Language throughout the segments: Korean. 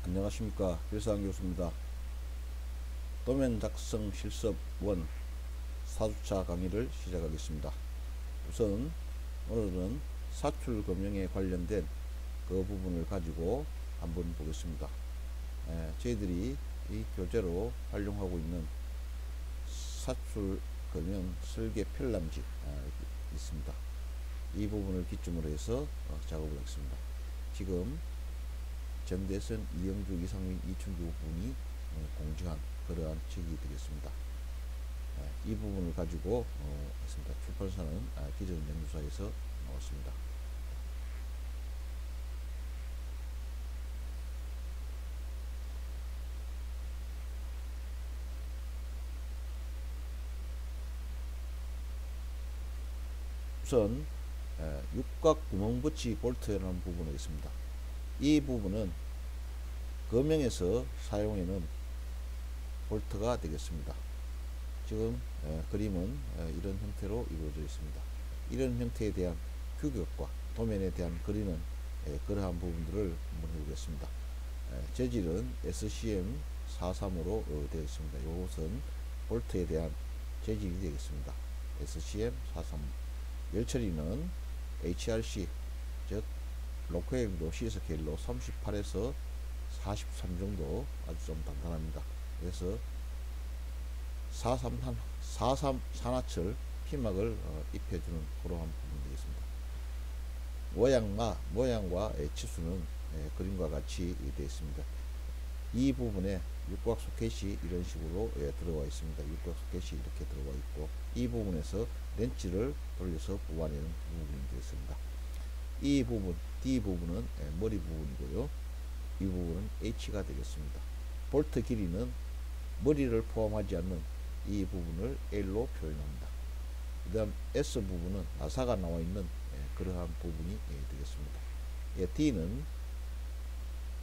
안녕하십니까. 필상 교수입니다. 도면 작성 실습 1 4주차 강의를 시작하겠습니다. 우선 오늘은 사출 금융에 관련된 그 부분을 가지고 한번 보겠습니다. 저희들이 이 교재로 활용하고 있는 사출 금융 설계 편람지 있습니다. 이 부분을 기점으로 해서 작업을 했습니다. 지금 전대선, 이영주, 이상민, 이춘주 분이 공지한 그러한 책이 되겠습니다. 이 부분을 가지고 했습니다. 출판사는 기존 연구사에서 나왔습니다. 우선 육각 구멍 붙이 볼트라는 부분이 있습니다. 이 부분은 금형에서 사용하는 볼트가 되겠습니다. 지금 그림은 이런 형태로 이루어져 있습니다. 이런 형태에 대한 규격과 도면에 대한 그리는 그러한 부분들을 한번 해보겠습니다. 재질은 SCM 43으로 되어 있습니다. 이것은 볼트에 대한 재질이 되겠습니다. SCM 43. 열처리는 HRC, 즉 로컬도 C스케일로 38에서 43 정도 아주 좀 단단합니다. 그래서 43 산화철 피막을 입혀주는 그러한 부분 되겠습니다. 모양과 치수는 그림과 같이 되어 있습니다. 이 부분에 육각 소켓이 이런 식으로 들어와 있습니다. 육각 소켓이 이렇게 들어와 있고, 이 부분에서 렌치를 돌려서 뽑아내는 부분이 되겠습니다. 이 부분, D 부분은 머리 부분이고요. 이 부분은 H가 되겠습니다. 볼트 길이는 머리를 포함하지 않는 이 부분을 L로 표현합니다. 그 다음 S 부분은 나사가 나와 있는 그러한 부분이 되겠습니다. D는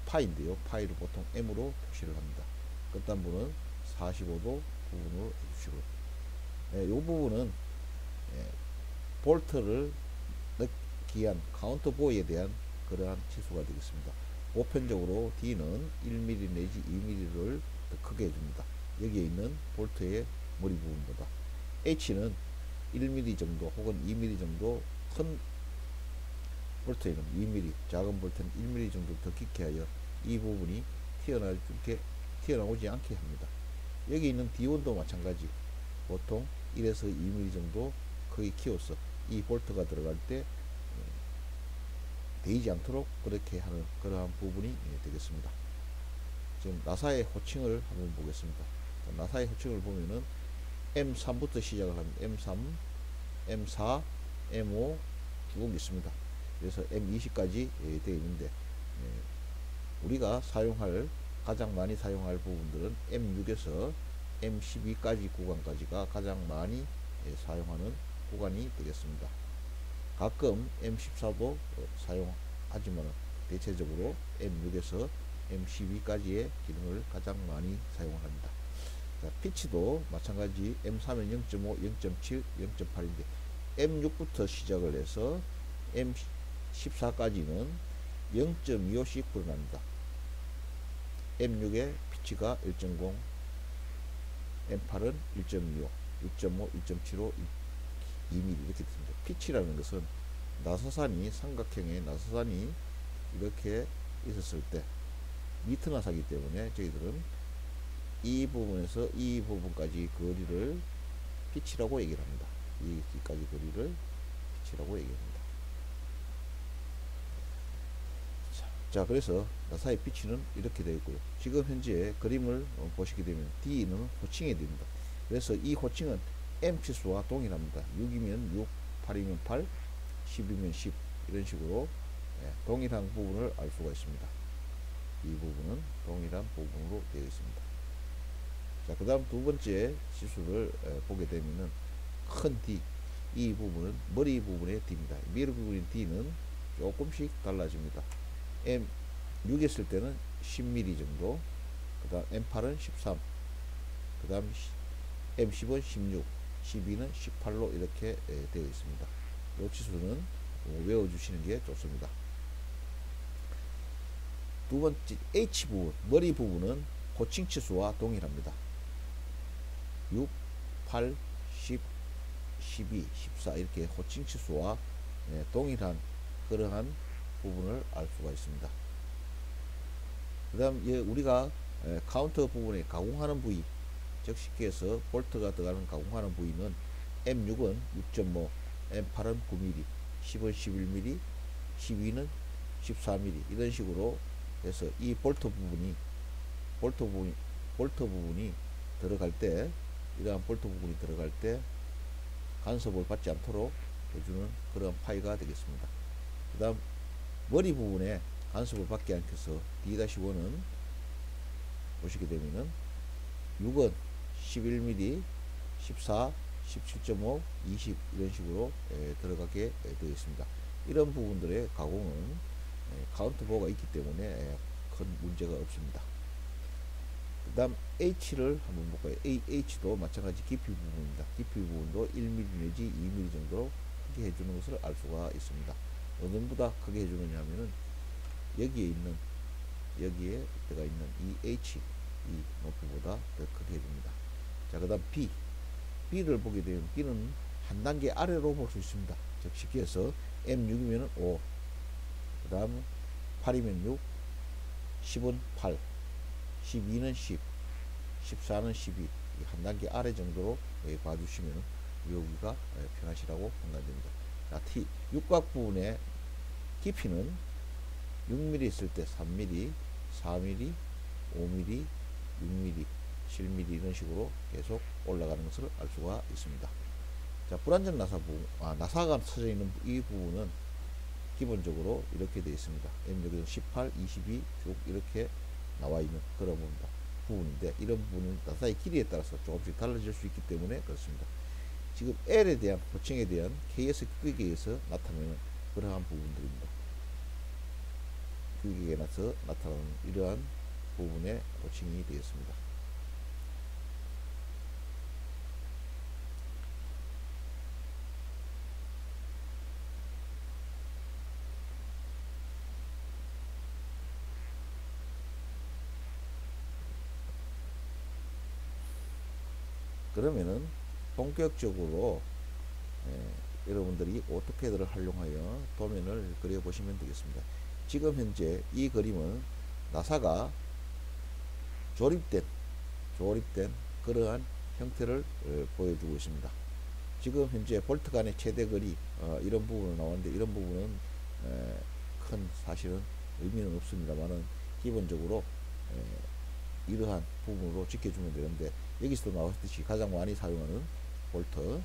파인데요. 파이를 보통 M으로 표시를 합니다. 끝단부는 45도 부분으로 해주시고요. 이 부분은 볼트를 넣기 위한 카운터 보이에 대한 그러한 치수가 되겠습니다. 보편적으로 D는 1mm 내지 2mm를 더 크게 해줍니다. 여기에 있는 볼트의 머리 부분보다. H는 1mm 정도 혹은 2mm 정도, 큰 볼트에는 2mm, 작은 볼트는 1mm 정도 더 깊게 하여 이 부분이 튀어나오지 않게 합니다. 여기 있는 D1도 마찬가지, 보통 1에서 2mm 정도 크게 키워서 이 볼트가 들어갈 때 데이지 않도록 그렇게 하는 그러한 부분이 되겠습니다. 지금 나사의 호칭을 한번 보겠습니다. 나사의 호칭을 보면은 M3부터 시작을 합니다. M3, M4, M5 쭉 있습니다. 그래서 M20까지 되어 있는데, 우리가 가장 많이 사용할 부분들은 M6에서 M12까지 구간까지가 가장 많이 사용하는 구간이 되겠습니다. 가끔 M14도 사용하지만 대체적으로 M6에서 M12까지의 기능을 가장 많이 사용합니다. 피치도 마찬가지 M3은 0.5, 0.7, 0.8인데 M6부터 시작을 해서 M14까지는 0.25씩 불어납니다. M6의 피치가 1.0, M8은 1.25, 1.5, 1.75, 2mm 이렇게 됩니다. 피치라는 것은 삼각형의 나사산이 이렇게 있었을 때 미터 나사기 때문에 저희들은 이 부분에서 이 부분까지 거리를 피치라고 얘기를 합니다. 여기까지 거리를 피치라고 얘기합니다. 자, 그래서 나사의 피치는 이렇게 되어 있고요. 지금 현재 그림을 보시게 되면 D는 호칭이 됩니다. 그래서 이 호칭은 M 치수와 동일합니다. 6이면 6, 8이면 8, 10이면 10 이런 식으로 동일한 부분을 알 수가 있습니다. 이 부분은 동일한 부분으로 되어 있습니다. 자, 그 다음 두 번째 치수를 보게 되면은 큰 D, 이 부분은 머리 부분의 D입니다. 머리 부분의 D는 조금씩 달라집니다. M6 했을 때는 10mm 정도, 그 다음 M8은 13, 그 다음 M10은 16, 12는 18로 이렇게 되어 있습니다. 이 치수는 외워주시는 게 좋습니다. 두 번째 H 부분, 머리 부분은 호칭 치수와 동일합니다. 6, 8, 10, 12, 14 이렇게 호칭 치수와 동일한 그러한 부분을 알 수가 있습니다. 그 다음 우리가 카운터 부분에 가공하는 부위, 즉 쉽게 해서 볼트가 들어가는 가공하는 부위는 M6은 6.5, M8은 9mm, 10은 11mm, 12는 14mm 이런 식으로 해서 이 볼트 부분이 들어갈 때, 이러한 볼트 부분이 들어갈 때 간섭을 받지 않도록 해주는 그런 파이가 되겠습니다. 그 다음 머리 부분에 간섭을 받지 않기 위해서 D-1은 보시게 되면은 6은 11mm, 14, 17.5, 20 이런 식으로 들어가게 되어 있습니다. 이런 부분들의 가공은 카운터보가 있기 때문에 큰 문제가 없습니다. 그 다음 H를 한번 볼까요? H도 마찬가지 깊이 부분입니다. 깊이 부분도 1mm 내지 2mm 정도로 크게 해주는 것을 알 수가 있습니다. 어느 정도보다 크게 해주느냐 하면은 여기에 들어가 있는 이 H 이 높이보다 더 크게 해줍니다. 자, 그 다음 B를 보게 되면 B는 한 단계 아래로 볼 수 있습니다. 즉 쉽게 해서 M6이면 5, 그 다음 8이면 6, 10은 8, 12는 10, 14는 12, 한 단계 아래 정도로 봐주시면 외우기가 편하시라고 판단됩니다. 자, T, 육각 부분의 깊이는 6mm 있을 때 3mm, 4mm, 5mm, 6mm, 7mm 이런 식으로 계속 올라가는 것을 알 수가 있습니다. 자, 불안정 나사 부분, 나사가 쳐져 있는 이 부분은 기본적으로 이렇게 되어 있습니다. M6에서 18, 22 쭉 이렇게 나와 있는 그런 부분인데, 이런 부분은 나사의 길이에 따라서 조금씩 달라질 수 있기 때문에 그렇습니다. 지금 L에 대한 호칭에 대한 K에서 규격에서 나타내는 그러한 부분들입니다. 규격에 나서 나타나는 이러한 부분의 호칭이 되겠습니다. 그러면은 본격적으로 여러분들이 오토캐드를 활용하여 도면을 그려 보시면 되겠습니다. 지금 현재 이 그림은 나사가 조립된 그러한 형태를 보여주고 있습니다. 지금 현재 볼트 간의 최대 거리 이런 부분은 나왔는데, 이런 부분은 큰 사실은 의미는 없습니다만은 기본적으로 이러한 부분으로 지켜주면 되는데, 여기서도 나왔듯이 가장 많이 사용하는 볼트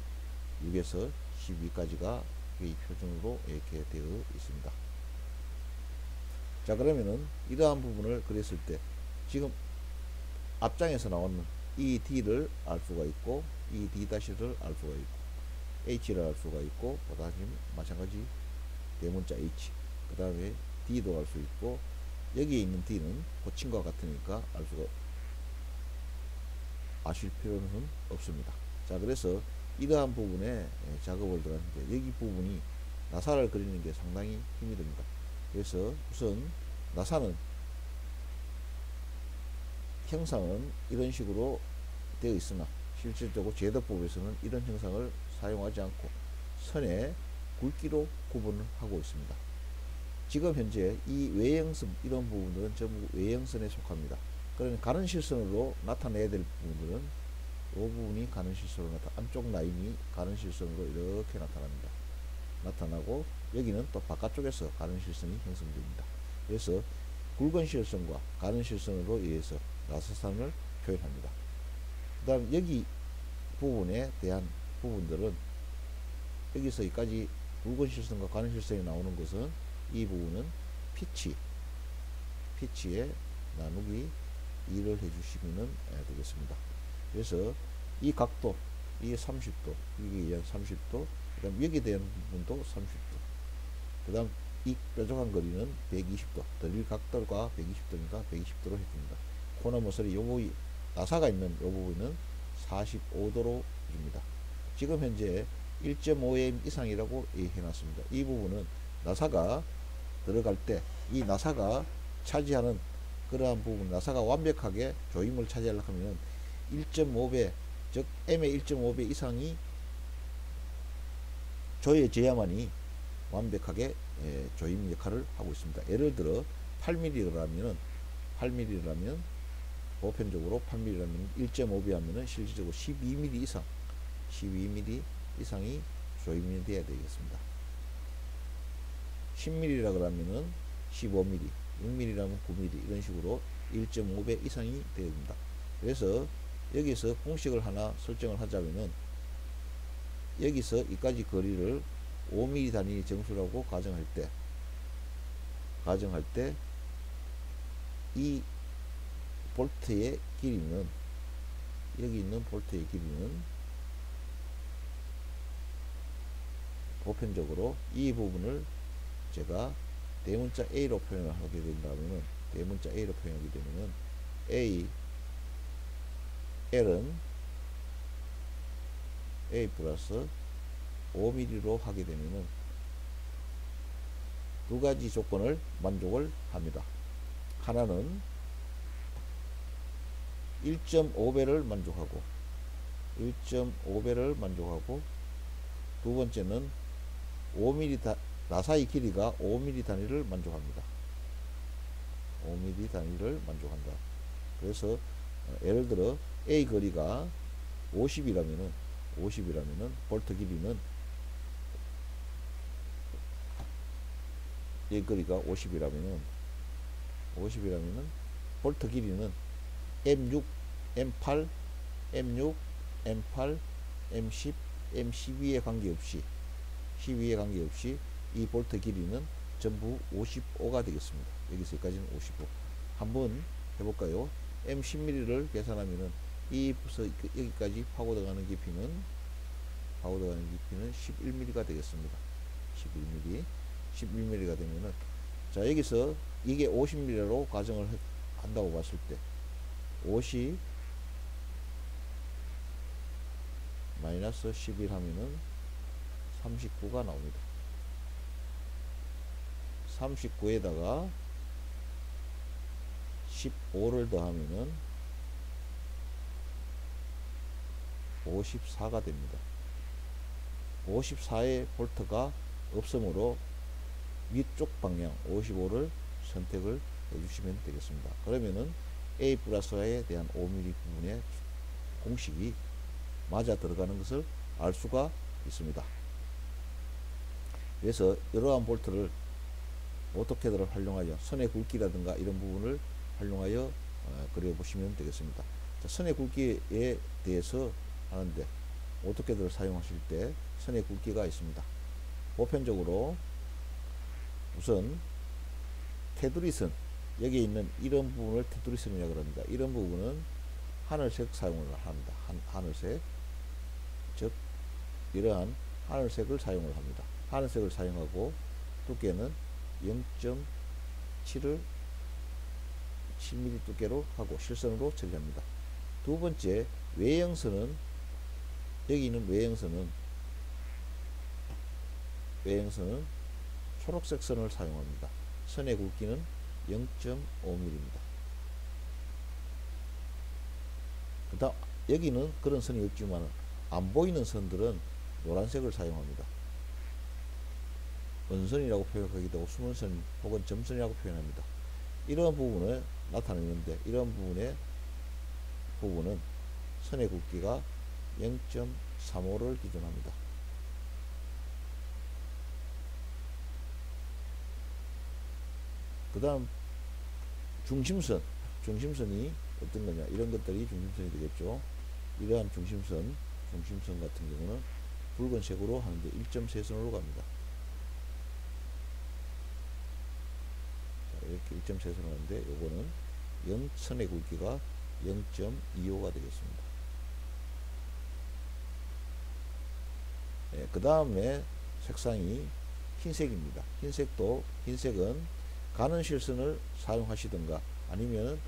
6에서 12까지가 이 표준으로 이렇게 되어 있습니다. 자, 그러면은 이러한 부분을 그렸을 때 지금 앞장에서 나오는 이 D를 알 수가 있고, 이 D-를 알 수가 있고, H를 알 수가 있고, 그 다음에 마찬가지 대문자 H, 그 다음에 D도 알 수 있고, 여기에 있는 D는 호칭과 같으니까 아실 필요는 없습니다. 자, 그래서 이러한 부분에 작업을 들어갔는데, 여기 부분이 나사를 그리는 게 상당히 힘이 듭니다. 그래서 우선 나사는 형상은 이런 식으로 되어 있으나 실질적으로 제도법에서는 이런 형상을 사용하지 않고 선의 굵기로 구분을 하고 있습니다. 지금 현재 이 외형선 이런 부분들은 전부 외형선에 속합니다. 그러면 가는 실선으로 나타내야 될 부분들은 이 부분이 가는 실선으로 안쪽 라인이 가는 실선으로 이렇게 나타나고, 여기는 또 바깥쪽에서 가는 실선이 형성됩니다. 그래서 굵은 실선과 가는 실선으로 의해서 나사선을 표현합니다. 그 다음 여기 부분에 대한 부분들은 여기서 여기까지 굵은 실선과 가는 실선이 나오는 것은 이 부분은 피치에 나누기 2를 해주시면 되겠습니다. 그래서 이 각도, 이 30도, 여기에 의한 30도, 그 다음 여기에 대한 부분도 30도, 그 다음 이 뾰족한 거리는 120도, 들릴 각도가 120도니까 120도로 해줍니다. 코너 모서리 요 부위, 나사가 있는 요 부분은 45도로 해줍니다. 지금 현재 1.5mm 이상이라고 해놨습니다. 이 부분은 나사가 들어갈 때 이 나사가 차지하는 그러한 부분, 나사가 완벽하게 조임을 차지하려고 하면 1.5배, 즉 m의 1.5배 이상이 조여져야만이 완벽하게 조임 역할을 하고 있습니다. 예를 들어 8mm라면 보편적으로 8mm라면 1.5배 하면은 실질적으로 12mm 이상, 12mm 이상이 조임이 돼야 되겠습니다. 10mm라 그러면은 15mm, 6mm라면 9mm 이런 식으로 1.5배 이상이 되어야 됩니다. 그래서 여기서 공식을 하나 설정을 하자면은 여기서 이까지 거리를 5mm 단위 정수라고 가정할 때 이 볼트의 길이는, 여기 있는 볼트의 길이는 보편적으로 이 부분을 제가 대문자 A로 표현을 하게 된다면은, 대문자 A로 표현하게 되면은 L은 A 플러스 5mm로 하게 되면은 두 가지 조건을 만족을 합니다. 하나는 1.5배를 만족하고, 두 번째는 5mm 나사의 길이가 5mm 단위를 만족합니다. 5mm 단위를 만족한다. 그래서 예를 들어 A 거리가 50이라면은 볼트 길이는, 이 거리가 50이라면은 볼트 길이는 M6, M8, M6, M8, M10, M12에 관계없이 이 볼트 길이는 전부 55가 되겠습니다. 여기서까지는 55. 한번 해볼까요? M10mm를 계산하면은 이부터 여기까지 파고 들어가는 깊이는 11mm가 되겠습니다. 11mm가 되면은, 자, 여기서 이게 50mm로 가정을 한다고 봤을 때 50 마이너스 11 하면은 39가 나옵니다. 39에다가 15를 더하면은 54가 됩니다. 54의 볼트가 없으므로 위쪽 방향 55를 선택을 해주시면 되겠습니다. 그러면은 A 플러스에 대한 5mm 부분의 공식이 맞아 들어가는 것을 알 수가 있습니다. 그래서 이러한 볼트를 어떻게들 활용하여 선의 굵기라든가 이런 부분을 활용하여 그려보시면 되겠습니다. 자, 선의 굵기에 대해서 하는데 어떻게들 사용하실 때 선의 굵기가 있습니다. 보편적으로 우선 테두리선, 여기 있는 이런 부분을 테두리선이라고 합니다. 이런 부분은 하늘색 사용을 합니다. 하늘색, 즉 이러한 하늘색을 사용을 합니다. 하늘색을 사용하고 두께는 0.7을 7mm 두께로 하고 실선으로 처리합니다. 두 번째, 외형선은, 여기 있는 외형선은 초록색 선을 사용합니다. 선의 굵기는 0.5mm입니다. 그 다음 여기는 그런 선이 없지만 안 보이는 선들은 노란색을 사용합니다. 은선이라고 표현하기도 하고 숨은선 혹은 점선이라고 표현합니다. 이런 부분을 나타내는데, 이런 부분은 선의 굵기가 0.35를 기준합니다. 그 다음 중심선이 어떤 거냐, 이런 것들이 중심선이 되겠죠. 이러한 중심선 같은 경우는 붉은색으로 하는데 1.3선으로 갑니다. 자, 이렇게 1.3선으로 하는데 요거는 선의 굵기가 0.25가 되겠습니다. 그 다음에 색상이 흰색입니다. 흰색은 가는 실선을 사용하시든가 아니면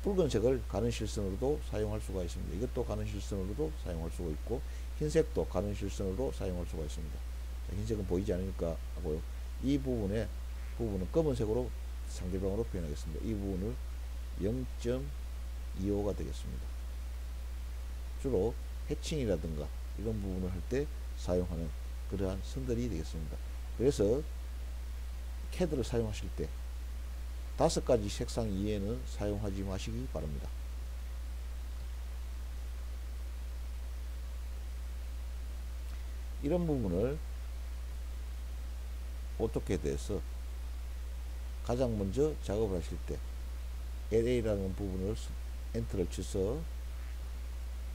붉은색을 가는 실선으로도 사용할 수가 있습니다. 이것도 가는 실선으로도 사용할 수가 있고 흰색도 가는 실선으로 사용할 수가 있습니다. 자, 흰색은 보이지 않으니까 하고요. 이 부분은 검은색으로 상대방으로 표현하겠습니다. 이 부분을 0.25가 되겠습니다. 주로 해칭이라든가 이런 부분을 할 때 사용하는 그러한 선들이 되겠습니다. 그래서 캐드를 사용하실 때 5가지 색상 이외에는 사용하지 마시기 바랍니다. 이런 부분을 오토캐드에서 가장 먼저 작업을 하실 때 LA라는 부분을 엔터를 쳐서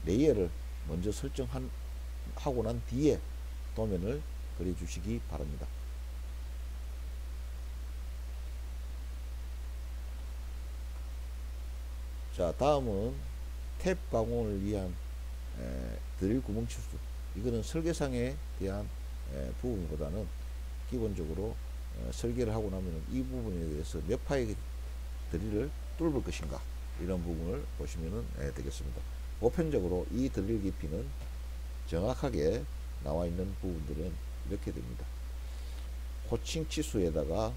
레이어를 먼저 설정하고 난 뒤에 도면을 그려주시기 바랍니다. 자, 다음은 탭 방온을 위한 드릴 구멍 치수. 이거는 설계상에 대한 부분보다는 기본적으로 설계를 하고 나면 이 부분에 대해서 몇 파의 드릴을 뚫을 것인가, 이런 부분을 보시면 되겠습니다. 보편적으로 이 드릴 깊이는 정확하게 나와 있는 부분들은 이렇게 됩니다. 호칭 치수에다가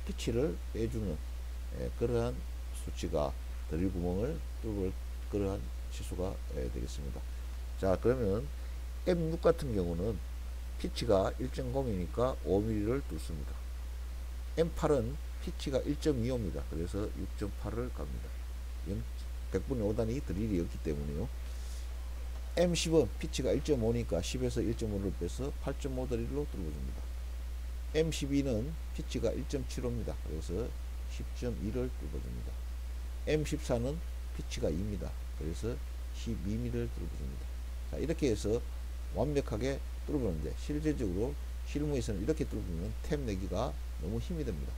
피치를 빼주는 그러한 수치가 드릴 구멍을 뚫을 그러한 치수가 되겠습니다. 자, 그러면 M6 같은 경우는 피치가 1.0이니까 5mm를 뚫습니다. M8은 피치가 1.25입니다. 그래서 6.8을 갑니다. 100분의 5단위 드릴이 없기 때문에요. M10은 피치가 1.5니까 10에서 1.5를 빼서 8.5 드릴로 뚫어줍니다. M12는 피치가 1.75입니다. 그래서 10.2를 뚫어줍니다. M14는 피치가 2입니다. 그래서 12mm를 뚫어줍니다. 자, 이렇게 해서 완벽하게 뚫어보는데 실제적으로 실무에서는 이렇게 뚫으면 탭 내기가 너무 힘이 듭니다.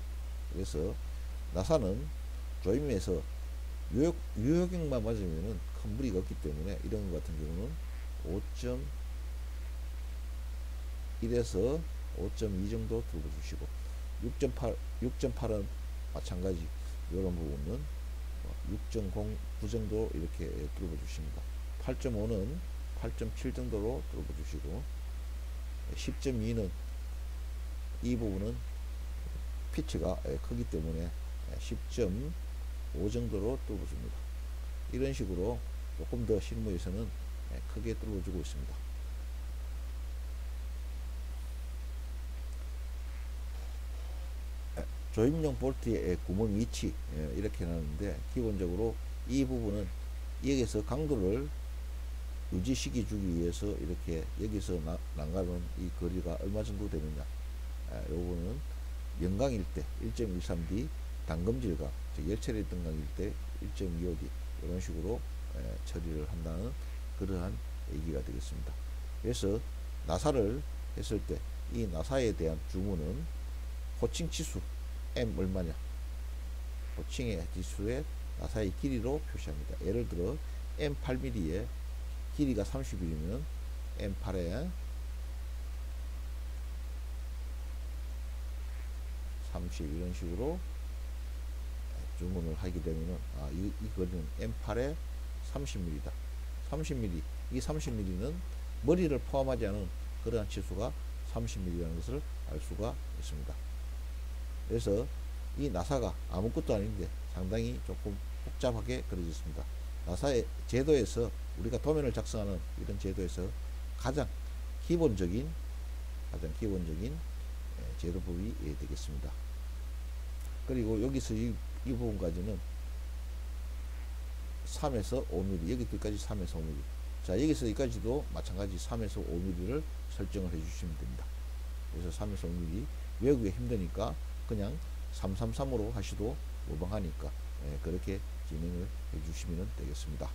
그래서 나사는 조임에서 유효경만 맞으면 큰 무리가 없기 때문에 이런 것 같은 경우는 5.1에서 5.2 정도 뚫어주시고 6.8은 마찬가지 이런 부분은 6.09 정도 이렇게 뚫어주십니다. 8.5는 8.7 정도로 뚫어주시고 10.2는 이 부분은 피치가 크기 때문에 10.5 정도로 뚫어줍니다. 이런 식으로 조금 더 실무에서는 크게 뚫어주고 있습니다. 조임용 볼트의 구멍 위치 이렇게 나는데 기본적으로 이 부분은 여기서 강도를 유지시켜 주기 위해서 이렇게 여기서 난가는 이 거리가 얼마 정도 되느냐, 요거는 영강일 때 1.13D, 단검질각 즉 열처리 등강일 때 1.25D 이런 식으로 처리를 한다는 그러한 얘기가 되겠습니다. 그래서 나사를 했을 때 이 나사에 대한 주문은 호칭 치수 M 얼마냐, 호칭의 지수에 나사의 길이로 표시합니다. 예를 들어 M8mm에 길이가 30mm면 M8에 30 이런 식으로 주문을 하게 되면은 이 거리는 M8에 30mm다. 30mm, 이 30mm는 머리를 포함하지 않은 그러한 치수가 30mm라는 것을 알 수가 있습니다. 그래서 이 나사가 아무것도 아닌데 상당히 조금 복잡하게 그려졌습니다. 나사의 제도에서 우리가 도면을 작성하는 이런 제도에서 가장 기본적인 제도법이 되겠습니다. 그리고 여기서 이 부분까지는 3에서 5mm, 여기까지 3에서 5mm. 자, 여기서 여기까지도 마찬가지 3에서 5mm를 설정을 해주시면 됩니다. 그래서 3에서 5mm 외우기 힘드니까 그냥 333으로 하셔도 무방하니까 그렇게 진행을 해주시면 되겠습니다.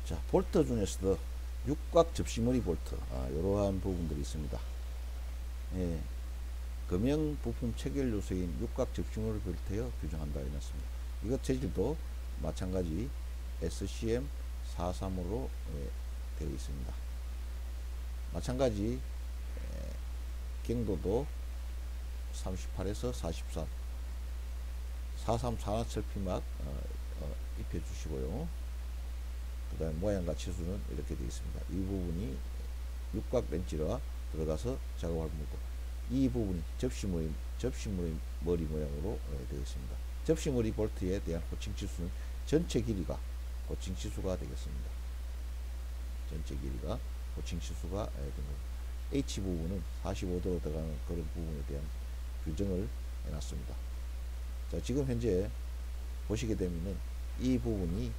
자, 볼트 중에서도 육각 접시머리 볼트, 이러한 부분들이 있습니다. 금형 부품 체결 요소인 육각 접시머리 볼트에 규정한다 해놨습니다. 이것 재질도 마찬가지 SCM 43으로 되어 있습니다. 마찬가지 경도도 38에서 43 43 산화철 피막 입혀 주시고요. 그 다음에 모양과 치수는 이렇게 되어 있습니다. 이 부분이 육각 렌치가 들어가서 작업할 부분, 이 부분이 접시머리 모양으로 되어 있습니다. 접시머리 볼트에 대한 호칭 치수는 전체 길이가 호칭 치수가 되겠습니다. 전체 길이가 호칭 치수가 된 겁니다. H 부분은 45도로 들어가는 그런 부분에 대한 규정을 해놨습니다. 자, 지금 현재 보시게 되면은 이 부분이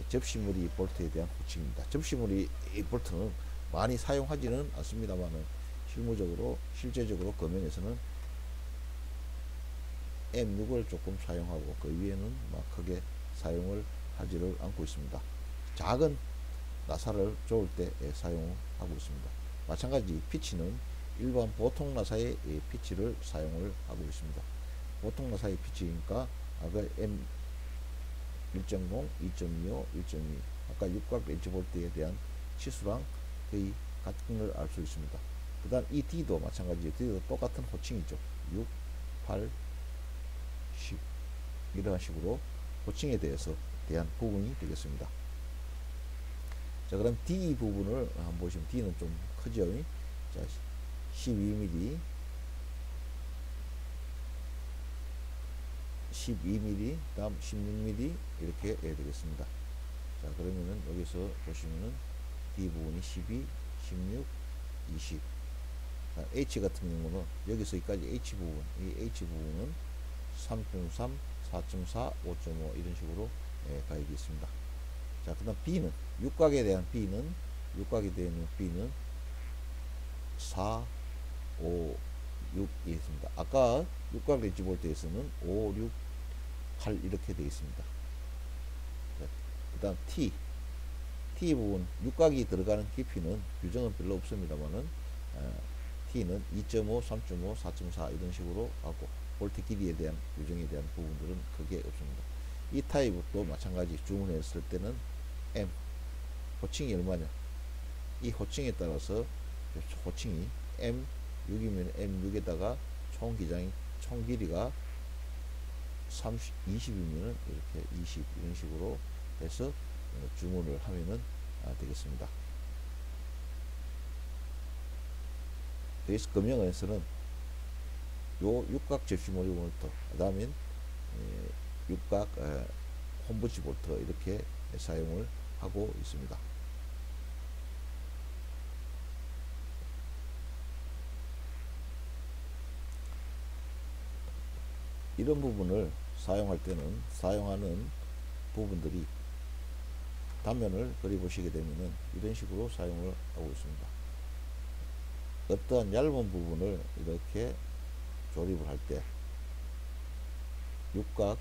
접시머리 볼트에 대한 호칭입니다. 접시머리 볼트는 많이 사용하지는 않습니다만은 실제적으로 금형에서는 M6을 조금 사용하고 그 위에는 막 크게 사용을 하지를 않고 있습니다. 작은 나사를 조을 때 사용하고 있습니다. 마찬가지 피치는 일반 보통 나사의 피치를 사용을 하고 있습니다. 보통 나사의 피치니까 아까 M 1.0, 2.25, 1.2 아까 육각 렌치 볼트에 대한 치수랑 거의 같은 걸 알 수 있습니다. 그 다음 이 D도 마찬가지예요. D도 똑같은 호칭이죠. 6, 8, 10 이런 식으로 호칭에 대한 부분이 되겠습니다. 자, 그럼 D 부분을 한번 보시면 D는 좀 크죠. 자, 12mm 12mm 다음 16mm 이렇게 해야 되겠습니다. 자, 그러면은 여기서 보시면은 D 부분이 12, 16, 20. H 같은 경우는 여기서 여기까지 H 부분, 이 H 부분은 3.3, 4.4, 5.5 이런 식으로 가격이 있습니다. 자, 그다음 B는 육각에 대한 B는 4, 5, 6이 있습니다. 아까 육각 렌치 볼트에서는 5, 6, 8 이렇게 되어 있습니다. 그 다음 T 부분 육각이 들어가는 깊이는 규정은 별로 없습니다만은 T는 2.5, 3.5, 4.4 이런 식으로 하고 볼트 길이에 대한 규정에 대한 부분들은 크게 없습니다. 이 타입도 마찬가지 주문했을 때는 M 호칭이 얼마냐, 이 호칭에 따라서 호칭이 M6이면 M6에다가 총 길이가 20이면 이렇게 20 이런 식으로 해서 주문을 하면은 되겠습니다. 그래서 금형에서는 요 육각 접시머리 볼트, 그 다음에 육각 홈부치 볼트 이렇게 사용을 하고 있습니다. 이런 부분을 사용할 때는 사용하는 부분들이 단면을 그려보시게 되면은 이런 식으로 사용을 하고 있습니다. 어떠한 얇은 부분을 이렇게 조립을 할 때 육각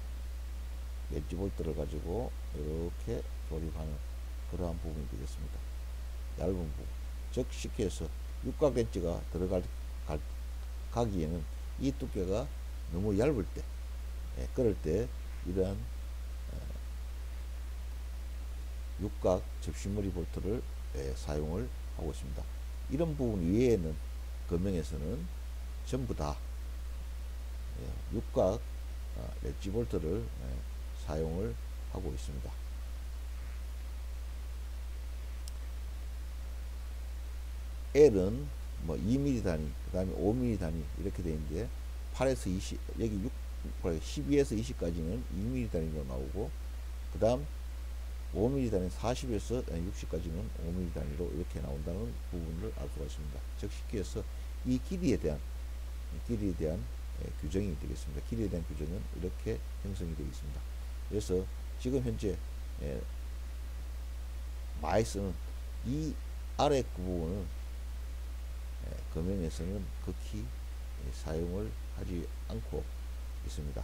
렌치 볼트를 가지고 이렇게 조립하는 그러한 부분이 되겠습니다. 얇은 부분, 즉 쉽게 해서 육각 렌치가 가기에는 이 두께가 너무 얇을 때, 그럴 때 이러한 육각 접시머리 볼트를 사용을 하고 있습니다. 이런 부분 외에는 금형에서는 전부 다 육각 렌치 볼트를 사용을 하고 있습니다. L은 뭐 2mm 단위, 그 다음에 5mm 단위 이렇게 되어 있는데 8에서 20, 여기 12에서 20까지는 2mm 단위로 나오고, 그 다음 5mm 단위 40에서 60까지는 5mm 단위로 이렇게 나온다는 부분을 알 수가 있습니다. 즉 쉽게 해서 이 길이에 대한 규정이 되겠습니다. 길이에 대한 규정은 이렇게 형성이 되어 있습니다. 그래서 지금 현재 많이 쓰는 이 아래 그 부분은 금형에서는 극히 사용을 하지 않고 있습니다.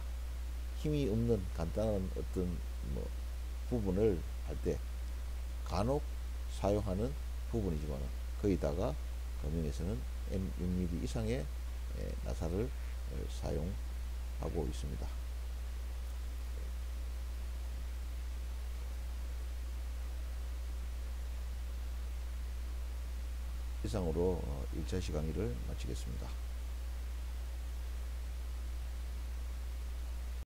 힘이 없는 간단한 어떤 부분을 할 때 간혹 사용하는 부분이지만 거기다가 금형에서는 M6mm 이상의 나사를 사용하고 있습니다. 이상으로 1차 시 강의를 마치겠습니다.